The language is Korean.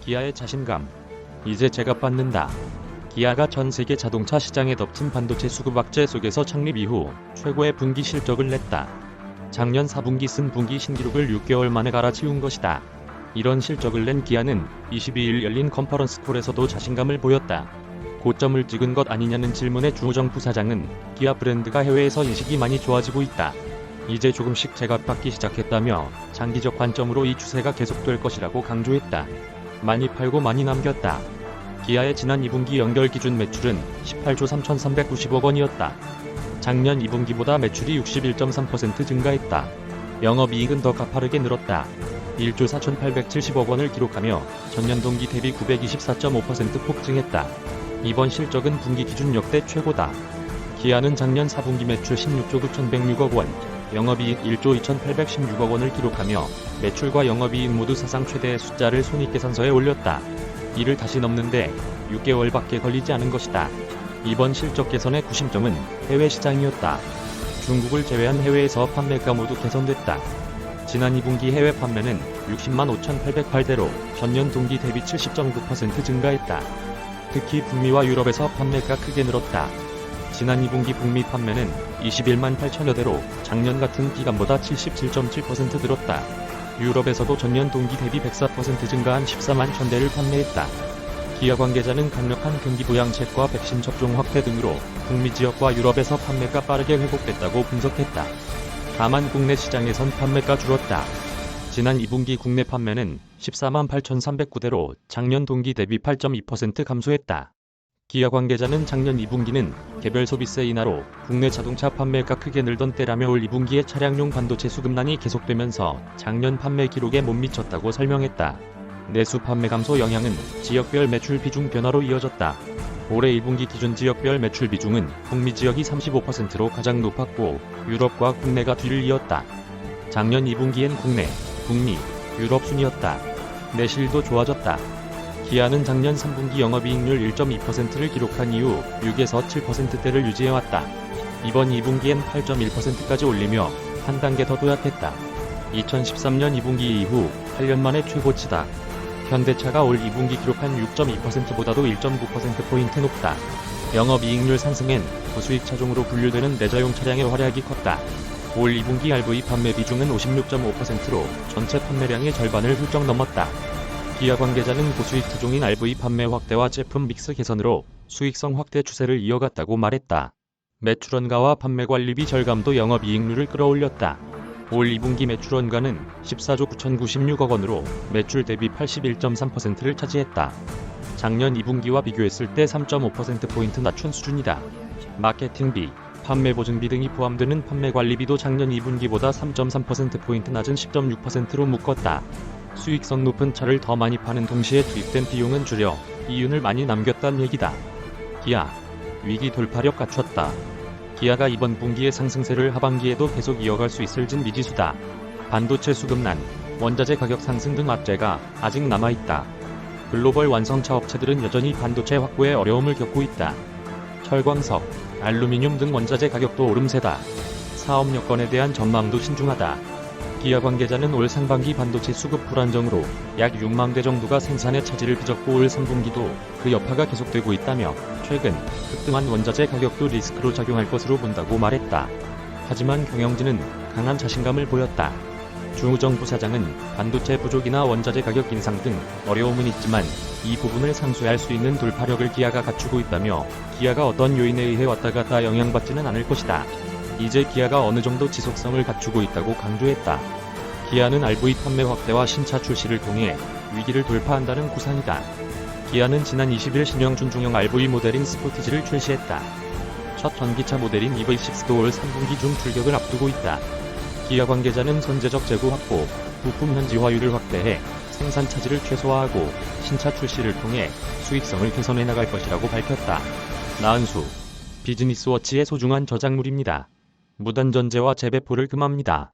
기아의 자신감. 이제 제가 받는다. 기아가 전 세계 자동차 시장에 덮친 반도체 수급 악재 속에서 창립 이후 최고의 분기 실적을 냈다. 작년 4분기 쓴 분기 신기록을 6개월 만에 갈아치운 것이다. 이런 실적을 낸 기아는 22일 열린 컨퍼런스 콜에서도 자신감을 보였다. 고점을 찍은 것 아니냐는 질문에 주호정 부사장은 기아 브랜드가 해외에서 인식이 많이 좋아지고 있다. 이제 조금씩 제값받기 시작했다며 장기적 관점으로 이 추세가 계속될 것이라고 강조했다. 많이 팔고 많이 남겼다. 기아의 지난 2분기 연결 기준 매출은 18조 3,390억 원이었다. 작년 2분기보다 매출이 61.3% 증가했다. 영업이익은 더 가파르게 늘었다. 1조 4,870억 원을 기록하며 전년 동기 대비 924.5% 폭증했다. 이번 실적은 분기 기준 역대 최고다. 기아는 작년 4분기 매출 16조 9,106억 원, 영업이익 1조 2,816억 원을 기록하며 매출과 영업이익 모두 사상 최대의 숫자를 손익계산서에 올렸다. 이를 다시 넘는데 6개월밖에 걸리지 않은 것이다. 이번 실적 개선의 구심점은 해외 시장이었다. 중국을 제외한 해외에서 판매가 모두 개선됐다. 지난 2분기 해외 판매는 60만 5,808대로 전년 동기 대비 70.9% 증가했다. 특히 북미와 유럽에서 판매가 크게 늘었다. 지난 2분기 북미 판매는 21만 8천여 대로 작년 같은 기간보다 77.7% 늘었다. 유럽에서도 전년 동기 대비 104% 증가한 14만 1,000대를 판매했다. 기아 관계자는 강력한 경기 부양책과 백신 접종 확대 등으로 북미 지역과 유럽에서 판매가 빠르게 회복됐다고 분석했다. 다만 국내 시장에선 판매가 줄었다. 지난 2분기 국내 판매는 14만 8,309대로 작년 동기 대비 8.2% 감소했다. 기아 관계자는 작년 2분기는 개별 소비세 인하로 국내 자동차 판매가 크게 늘던 때라며 올 2분기에 차량용 반도체 수급난이 계속되면서 작년 판매 기록에 못 미쳤다고 설명했다. 내수 판매 감소 영향은 지역별 매출 비중 변화로 이어졌다. 올해 1분기 기준 지역별 매출 비중은 북미 지역이 35%로 가장 높았고 유럽과 국내가 뒤를 이었다. 작년 2분기엔 국내, 북미, 유럽 순이었다. 내실도 좋아졌다. 기아는 작년 3분기 영업이익률 1.2%를 기록한 이후 6에서 7%대를 유지해왔다. 이번 2분기엔 8.1%까지 올리며 한 단계 더 도약했다. 2013년 2분기 이후 8년 만에 최고치다. 현대차가 올 2분기 기록한 6.2%보다도 1.9%포인트 높다. 영업이익률 상승엔 고수익 차종으로 분류되는 내자용 차량의 활약이 컸다. 올 2분기 RV 판매 비중은 56.5%로 전체 판매량의 절반을 훌쩍 넘었다. 기아 관계자는 고수익 차종인 RV 판매 확대와 제품 믹스 개선으로 수익성 확대 추세를 이어갔다고 말했다. 매출원가와 판매관리비 절감도 영업이익률을 끌어올렸다. 올 2분기 매출원가는 14조 9,096억 원으로 매출 대비 81.3%를 차지했다. 작년 2분기와 비교했을 때 3.5%포인트 낮춘 수준이다. 마케팅비, 판매보증비 등이 포함되는 판매관리비도 작년 2분기보다 3.3%포인트 낮은 10.6%로 묶었다. 수익성 높은 차를 더 많이 파는 동시에 투입된 비용은 줄여 이윤을 많이 남겼다는 얘기다. 기아, 위기 돌파력 갖췄다. 기아가 이번 분기의 상승세를 하반기에도 계속 이어갈 수 있을진 미지수다. 반도체 수급난, 원자재 가격 상승 등 악재가 아직 남아있다. 글로벌 완성차 업체들은 여전히 반도체 확보에 어려움을 겪고 있다. 철광석, 알루미늄 등 원자재 가격도 오름세다. 사업 여건에 대한 전망도 신중하다. 기아 관계자는 올 상반기 반도체 수급 불안정으로 약 6만 대 정도가 생산에 차질을 빚었고 올 3분기도 그 여파가 계속되고 있다며 최근 급등한 원자재 가격도 리스크로 작용할 것으로 본다고 말했다. 하지만 경영진은 강한 자신감을 보였다. 주호정 부사장은 반도체 부족이나 원자재 가격 인상 등 어려움은 있지만 이 부분을 상쇄할 수 있는 돌파력을 기아가 갖추고 있다며 기아가 어떤 요인에 의해 왔다 갔다 영향받지는 않을 것이다. 이제 기아가 어느 정도 지속성을 갖추고 있다고 강조했다. 기아는 RV 판매 확대와 신차 출시를 통해 위기를 돌파한다는 구상이다. 기아는 지난 20일 신형 준중형 RV 모델인 스포티지를 출시했다. 첫 전기차 모델인 EV6도 올 3분기 중 출격을 앞두고 있다. 기아 관계자는 선제적 재고 확보, 부품 현지화율을 확대해 생산 차질을 최소화하고 신차 출시를 통해 수익성을 개선해 나갈 것이라고 밝혔다. 나은수, 비즈니스워치의 소중한 저작물입니다. 무단전제와 재배포를 금합니다.